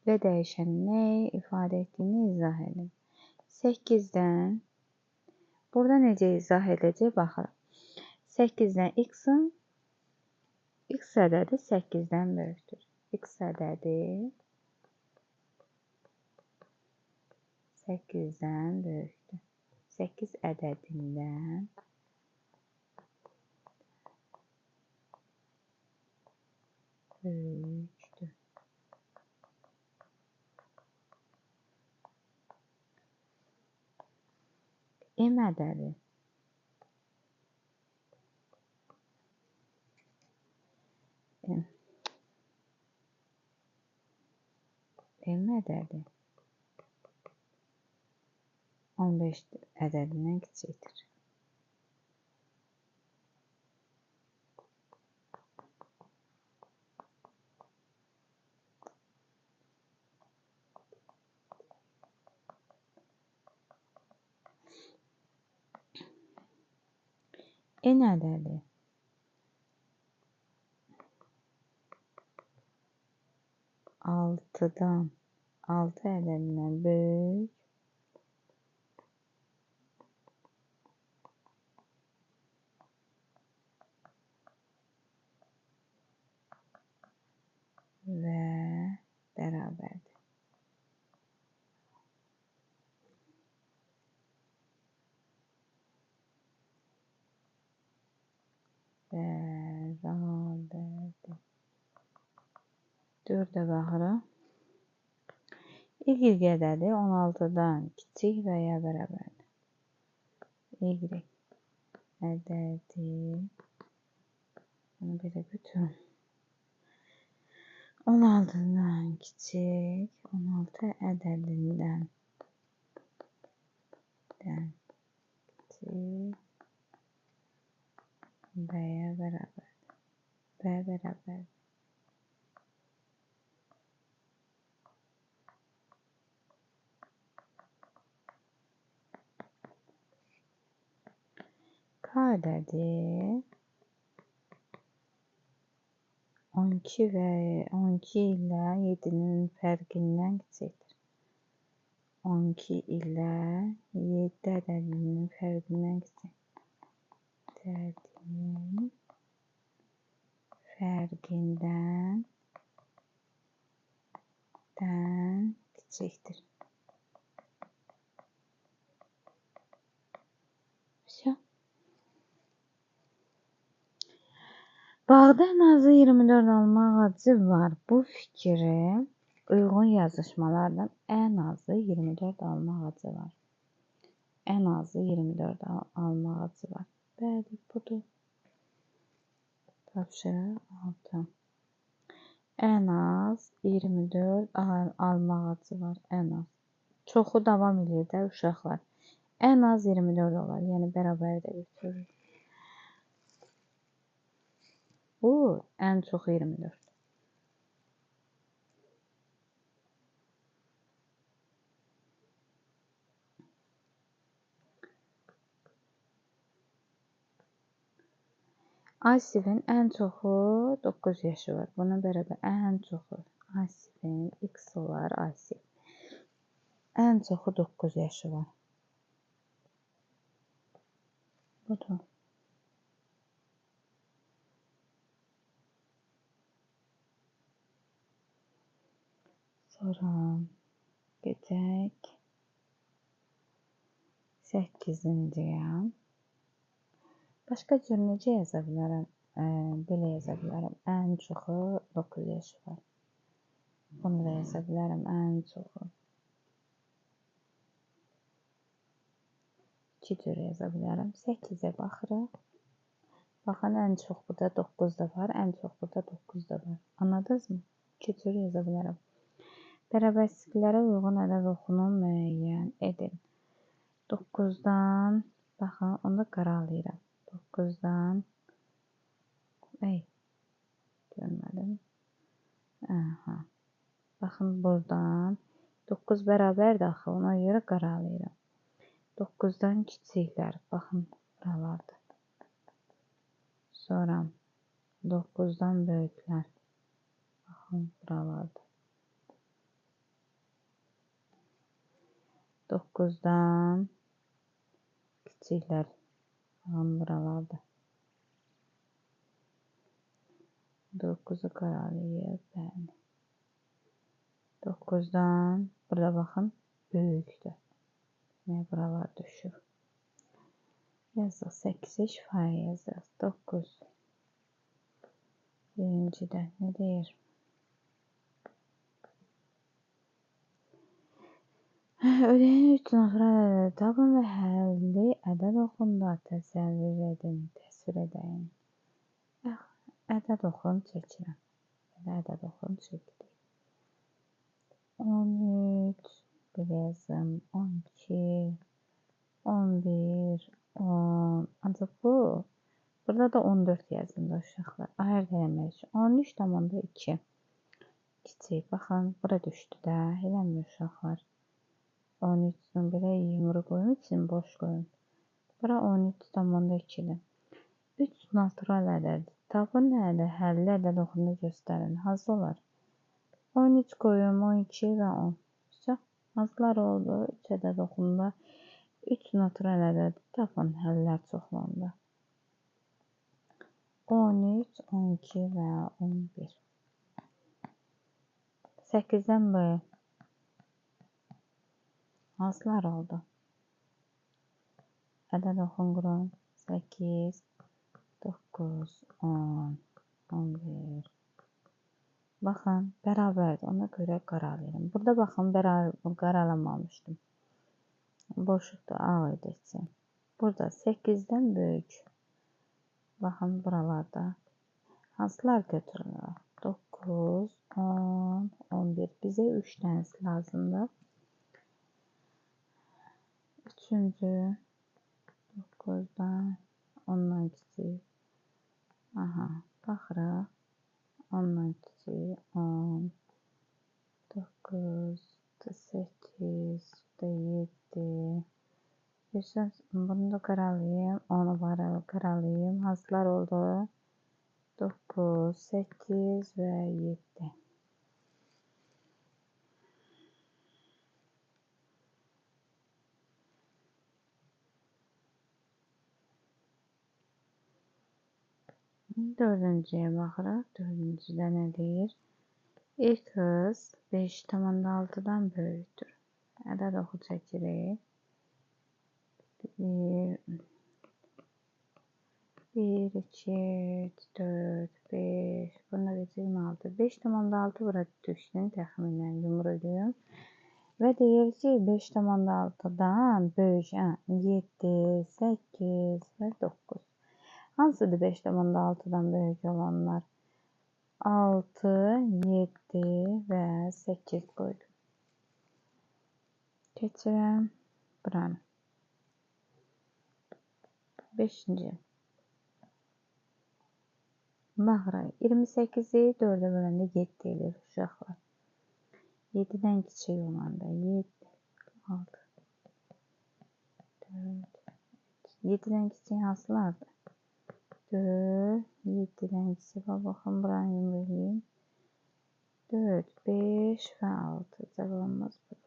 və dəyişənin nəyi ifadə etdiyini izah edin. 8-dən burada necə izah edəcək? Baxırıq. 8-dən x-in x ədədi 8-dən böyükdür. X ədədi 8-dən böyükdür. 8 ədədindən böyükdür. M ədədi M ədədi 15 ədədindən kiçikdir. N ədədi 6-dan 6 ədədindən böyük və bərabərdir. Bərabərdir. 4-ə baxırıq. Y ədədi 16-dan kiçik və ya bərabərdir. Y ədədi bunu belə götürün. 16-dan kiçik 16 ədədindən kiçik və ya bərabərdir. K ədədi 12 ilə 7-nin fərqindən kiçikdir. 12 ilə 7 ədədinin fərqindən kiçikdir. Bağda ən azı 24 alma ağacı var. Bu fikri uyğun yazışmalardan ən azı 24 alma ağacı var. Ən azı 24 alma ağacı var. Bəli, budur. Tapşırıq 6. Ən az 24 alma ağacı var. Ən az. Çoxu davam edir də uşaqlar. Ən az 24 olar. Yəni bərabər də götürürük. Bu ən çox 24. Asifin ən çoxu 9 yaşı var. Buna bərabər ən çoxu Asifin x olar Asif. Ən çoxu 9 yaşı var. Budur. Sonra gedək 8-ciyə. Başqa cür necə yaza bilərəm? Belə yaza bilərəm. Ən çoxu 9 yaşı var. Bunu da yaza bilərəm. Ən çoxu 2 cür yaza bilərəm. 8-ə baxırıq. Baxın, ən çox burada 9 da var. Ən çox burada 9 da var. Anladınız mı? 2 cür yaza bilərəm. Bərabərsizliklərə uyğun ədəd oxunu müəyyən edin. 9-dan, baxın, onu qaralayıram. 9-dan, görmədim. Baxın, buradan 9 bərabərdir axı, ona görə qaralayıram. 9-dan kiçiklər, baxın, buralardır. Sonra 9-dan böyüklər, baxın, buralardır. 9'dan kiçiklər. Baxın buralarda. 9'u qaralayıb. Bəli. 9'dan burada baxın böyükdür. Ne buralar düşür. Yazıq 8'e şifaya yazıq. 9. Birincidə ne deyir? Ödeyin 3 nömrələri tapın və həlli ədəd oxunda təsəvvür edin. Təsvir edin. Ədəd oxun çəkirəm. Ədəd oxun çəkdik. 13 bilezim 12 11 10 ancaq bu burada da 14 yazında uşaqlar. Ayırt eləmək üçün 13,2 kiçik. Baxın bura düşdü də. Eləmir uşaqlar. 13'ün belə yumru qoyun için boş qoyun. Bura 13,2'dir. 3 natural ədəd. Tapın həlli ədəd oxunu göstərin. Hansı olar? 13 qoyun, 12 və 10. Hansılar oldu? 3 ədəd oxunda 3 natural ədəd tapın həllər çoxluğunda. 13, 12 və 11. 8'dən böyle. Hansılar oldu? Ədəd oxun qurun. 8, 9, 10, 11. Baxın, bərabərdir. Ona görə qaralayırım. Burada baxın, qaralamamışdım. Boşluqda ağ edəcəm. Burada 8'dən böyük. Baxın, buralarda. Hansılar götürülür? 9, 10, 11. Bizə 3 dənəsi lazımdır. Üçüncü. 9'dan 10'dan kiçik. Aha, baxırıq. 10'dan kiçik. 10, 9, 8, 7. Bunu da qaralayayım. Onu qaralayayım. Hansılar oldu? 9, 8 və 7. Dördüncüye baxırıq. Dördüncüdə nə deyir? İlk hız 5,6'dan böyükdür. Ədəd oxu çəkirik. 1, 2, 3, 4, 5. Bunda 26. 5,6 bura düşsün təxminən yumruyum. Və deyir ki 5,6'dan böyük 7, 8 və 9. Hansıdır 5,6'dan böyük olanlar? 6, 7 və 8 qoydum. Keçirəm buranı. 5-ci. Baxırıq. 28'i 4'ə böləndə 7 edir uşaqlar. 7'dən kiçik olanda 7, 6, 4, 7'dən kiçik hansılardır? 4, 7'den kiçik. Baxın buranı yumrulayayım. 4, 5 və 6. Cavabımız budur.